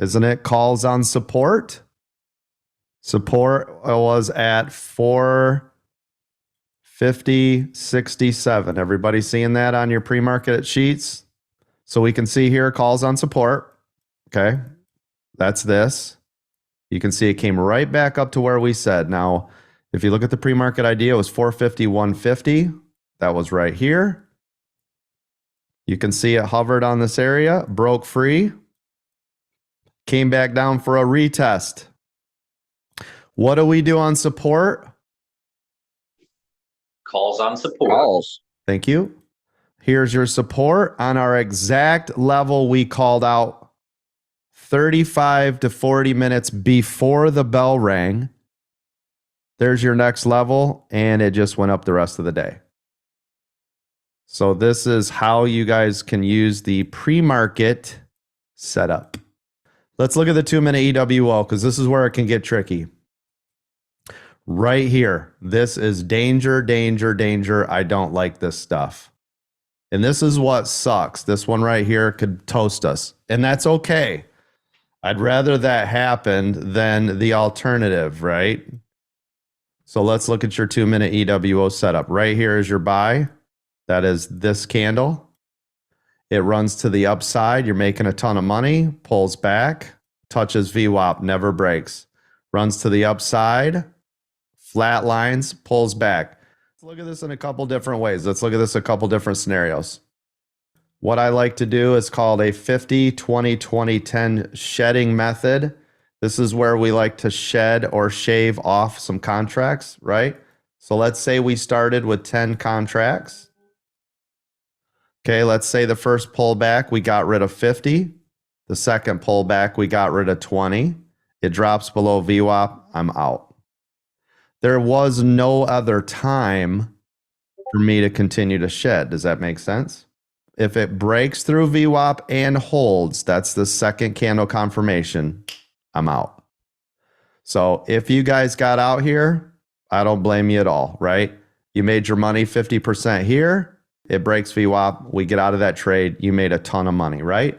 isn't it? Calls on support. Support was at 450.67. Everybody seeing that on your pre-market sheets? So we can see here calls on support. Okay, that's this. You can see it came right back up to where we said. Now, if you look at the pre-market idea, it was 450.150. That was right here. You can see it hovered on this area, broke free, came back down for a retest. What do we do on support? Calls on support. Calls. Thank you. Here's your support on our exact level we called out 35 to 40 minutes before the bell rang. There's your next level, and it just went up the rest of the day. So this is how you guys can use the pre-market setup. Let's look at the 2-minute EWO, because this is where it can get tricky. Right here, this is danger, danger, danger. I don't like this stuff. And this is what sucks. This one right here could toast us, and that's okay. I'd rather that happen than the alternative, right? So let's look at your 2-minute EWO setup. Right here is your buy. That is this candle. It runs to the upside. You're making a ton of money. Pulls back. Touches VWAP. Never breaks. Runs to the upside. Flat lines. Pulls back. Let's look at this in a couple different ways. Let's look at this in a couple different scenarios. What I like to do is called a 50, 20, 20, 10 shedding method. This is where we like to shed or shave off some contracts, right? So let's say we started with 10 contracts. Okay, let's say the first pullback, we got rid of 50. The second pullback, we got rid of 20. It drops below VWAP, I'm out. There was no other time for me to continue to shed. Does that make sense? If it breaks through VWAP and holds, that's the second candle confirmation, I'm out. So if you guys got out here, I don't blame you at all, right? You made your money 50% here. It breaks VWAP. We get out of that trade. You made a ton of money, right?